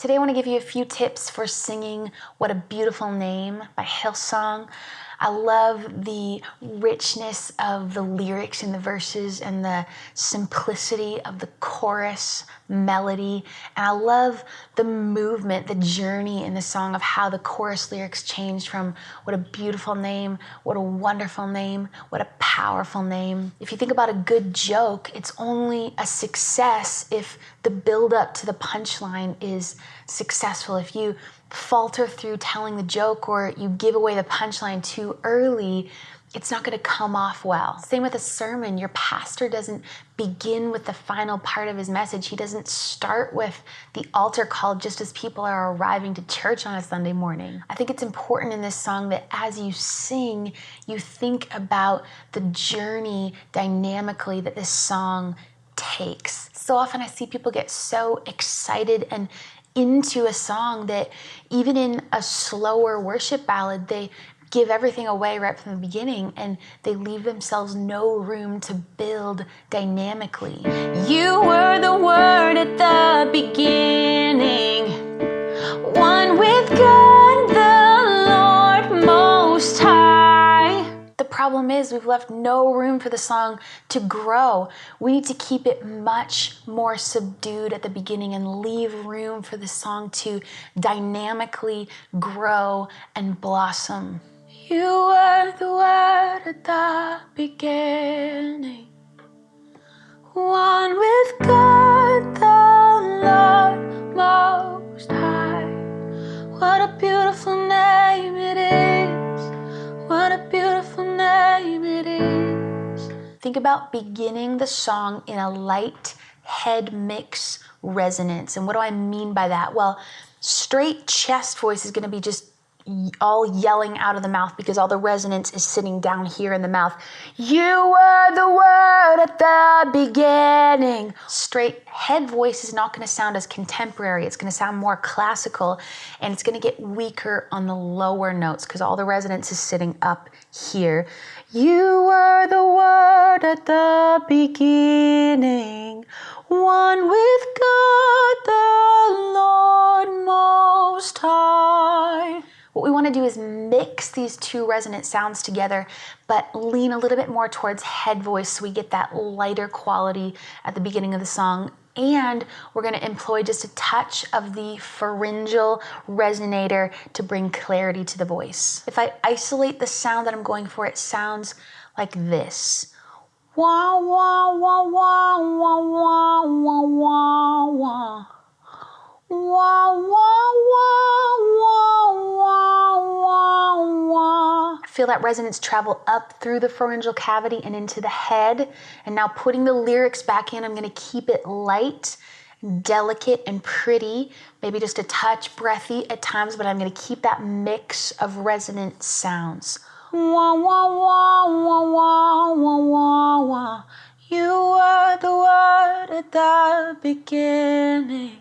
Today I want to give you a few tips for singing What a Beautiful Name by Hillsong. I love the richness of the lyrics in the verses and the simplicity of the chorus melody. And I love the movement, the journey in the song of how the chorus lyrics change from what a beautiful name, what a wonderful name, what a powerful name. If you think about a good joke, it's only a success if the build up to the punchline is successful. If you falter through telling the joke or you give away the punchline too early, it's not going to come off well. Same with a sermon. Your pastor doesn't begin with the final part of his message. He doesn't start with the altar call just as people are arriving to church on a Sunday morning. I think it's important in this song that as you sing, you think about the journey dynamically that this song takes. So often I see people get so excited and into a song that even in a slower worship ballad, they give everything away right from the beginning and they leave themselves no room to build dynamically. You were the Word at the beginning, one with God the Lord Most High. The problem is we've left no room for the song to grow. We need to keep it much more subdued at the beginning and leave room for the song to dynamically grow and blossom. You were the Word at the beginning, one with God the Lord Most High. What a beautiful name it is. What a beautiful name it is. Think about beginning the song in a light head mix resonance. And what do I mean by that? Well, straight chest voice is going to be just all yelling out of the mouth because all the resonance is sitting down here in the mouth. You were the Word at the beginning. Straight head voice is not going to sound as contemporary. It's going to sound more classical, and it's going to get weaker on the lower notes because all the resonance is sitting up here. You were the Word at the beginning, one with God the Lord Most High. What we want to do is mix these two resonant sounds together, but lean a little bit more towards head voice so we get that lighter quality at the beginning of the song. And we're going to employ just a touch of the pharyngeal resonator to bring clarity to the voice. If I isolate the sound that I'm going for, it sounds like this. Wah, wah, wah, wah, wah, wah, wah, wah, wah. Wah, wah, wah, wah, wah, wah, wah. Feel that resonance travel up through the pharyngeal cavity and into the head. And now putting the lyrics back in, I'm going to keep it light, delicate, and pretty. Maybe just a touch breathy at times, but I'm going to keep that mix of resonant sounds. Wah, wah, wah, wah, wah, wah, wah, wah. You were the Word at the beginning.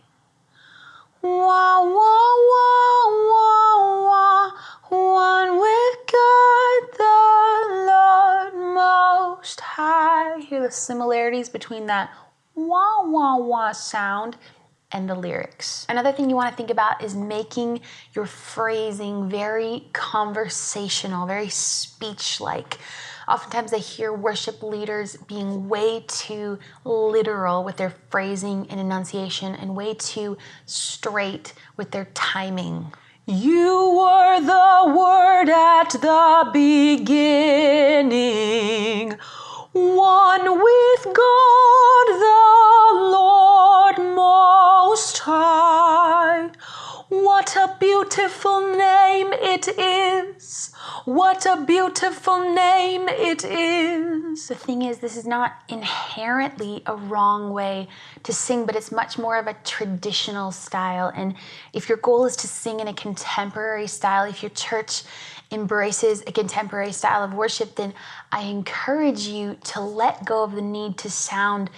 Wah, wah, wah, wah, wah, one with God the Lord Most High. Hear the similarities between that wah, wah, wah sound and the lyrics. Another thing you want to think about is making your phrasing very conversational, very speech-like. Oftentimes I hear worship leaders being way too literal with their phrasing and enunciation and way too straight with their timing. You were the Word at the beginning, one with God the Lord Most High. What a beautiful name it is. What a beautiful name it is. The thing is, this is not inherently a wrong way to sing, but it's much more of a traditional style. And if your goal is to sing in a contemporary style, if your church embraces a contemporary style of worship, then I encourage you to let go of the need to sound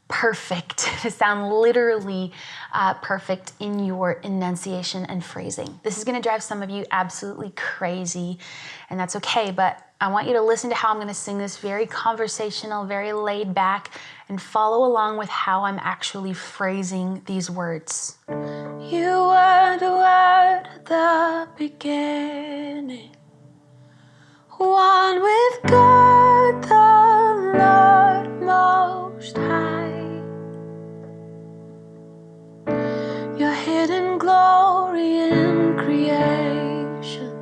perfect, to sound literally perfect in your enunciation and phrasing. This is going to drive some of you absolutely crazy, and that's okay, but I want you to listen to how I'm going to sing this very conversational, very laid back, and follow along with how I'm actually phrasing these words. You the beginning, one with God the Lord Most High. Your hidden glory in creation,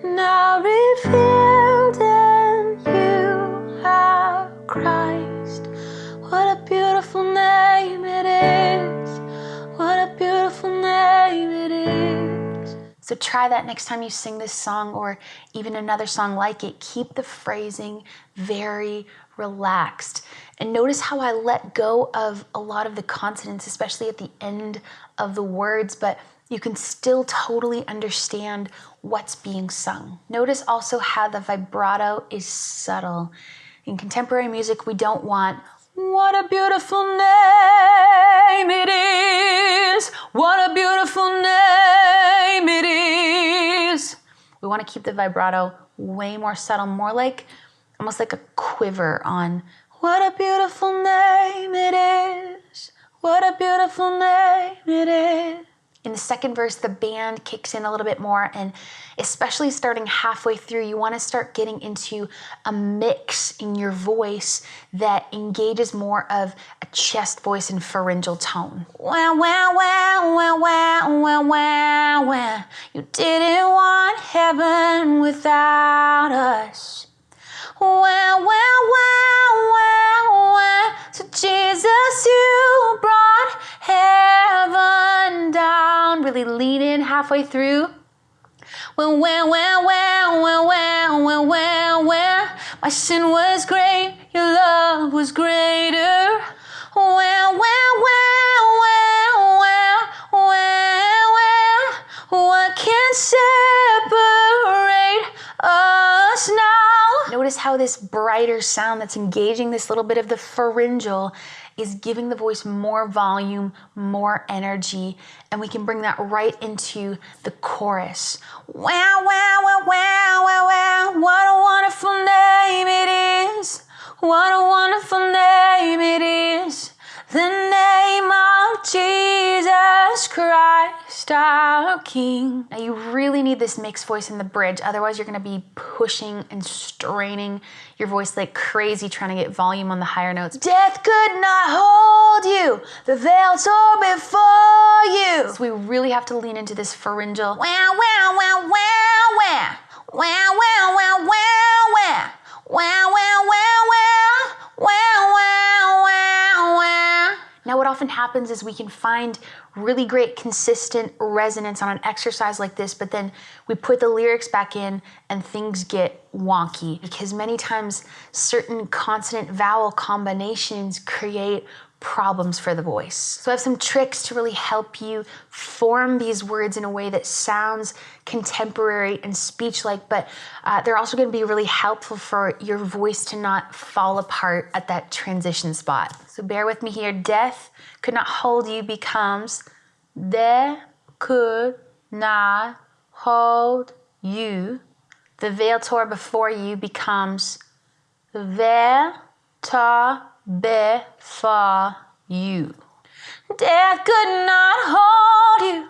now revealed in you, our Christ. What a beautiful name it is. What a beautiful name it is. So try that next time you sing this song or even another song like it. Keep the phrasing very relaxed. And notice how I let go of a lot of the consonants, especially at the end of the words, but you can still totally understand what's being sung. Notice also how the vibrato is subtle. In contemporary music, we don't want, what a beautiful name it is. What a beautiful name it is. We want to keep the vibrato way more subtle, more like, almost like a quiver on, what a beautiful name it is. What a beautiful name it is. In the second verse, the band kicks in a little bit more, and especially starting halfway through, you want to start getting into a mix in your voice that engages more of a chest voice and pharyngeal tone. Wow, wow, wow, wow, wow, wow, wow, wow. You didn't want heaven without us. Wow, wow, wow, wow, wow. So Jesus, you brought heaven down. Really lean in halfway through. Well, well, well, well, well, well, well, well, well. My sin was great, your love was greater. Well, well, well, well, well, well, well. What can separate us now? Notice how this brighter sound that's engaging this little bit of the pharyngeal is giving the voice more volume, more energy, and we can bring that right into the chorus. Wow, wow, wow, wow, wow, wow. What a wonderful name it is. What a wonderful name it is. The name of Jesus Christ, our King. Now you really need this mixed voice in the bridge, otherwise you're gonna be pushing and straining your voice like crazy trying to get volume on the higher notes. Death could not hold you, the veil tore before you. So we really have to lean into this pharyngeal. Wow, wow, wow, wow, wow. Wow, wow, wow, wow, wow. Wow, wow, wow, wow. Wow, wow, wow, wow. Now what often happens is we can find really great consistent resonance on an exercise like this, but then we put the lyrics back in and things get wonky because many times certain consonant vowel combinations create problems for the voice. So I have some tricks to really help you form these words in a way that sounds contemporary and speech-like, but they're also going to be really helpful for your voice to not fall apart at that transition spot. So bear with me here. Death could not hold you becomes there could not hold you. The veil tore before you becomes there tore before you. Death could not hold you.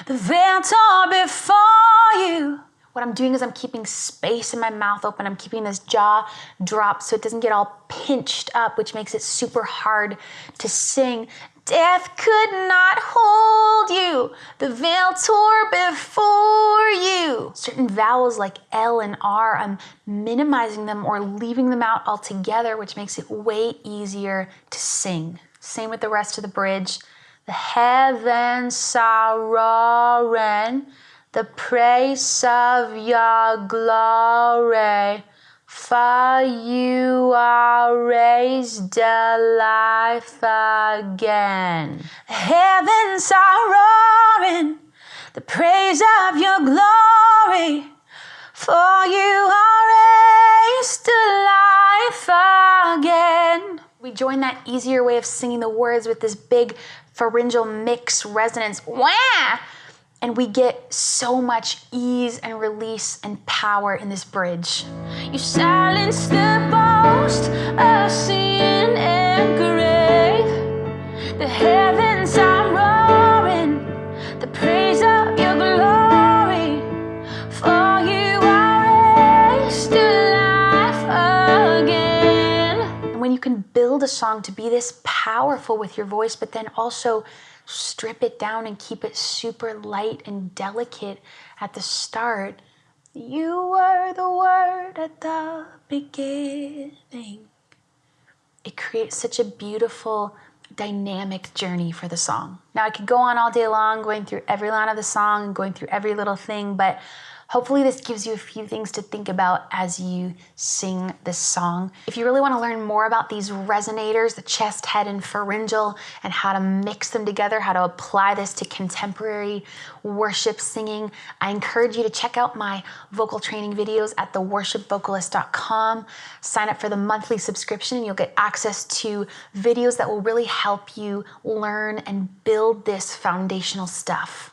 The veil tore before you. What I'm doing is I'm keeping space in my mouth open. I'm keeping this jaw dropped so it doesn't get all pinched up, which makes it super hard to sing. Death could not hold you. The veil tore before you. Certain vowels like L and R, I'm minimizing them or leaving them out altogether, which makes it way easier to sing. Same with the rest of the bridge. The heavens are roaring, the praise of your glory. For you are raised alive again. The heavens are roaring, the praise of your glory. For you are raised alive again. We join that easier way of singing the words with this big pharyngeal mix resonance. Wah! And we get so much ease and release and power in this bridge. You silence the boast of sin and grave. The heavens are roaring, the praise of your build a song to be this powerful with your voice, but then also strip it down and keep it super light and delicate at the start. You were the word at the beginning. It creates such a beautiful, dynamic journey for the song. Now, I could go on all day long going through every line of the song and going through every little thing, but hopefully this gives you a few things to think about as you sing this song. If you really want to learn more about these resonators, the chest, head, and pharyngeal, and how to mix them together, how to apply this to contemporary worship singing, I encourage you to check out my vocal training videos at theworshipvocalist.com. Sign up for the monthly subscription and you'll get access to videos that will really help you learn and build this foundational stuff.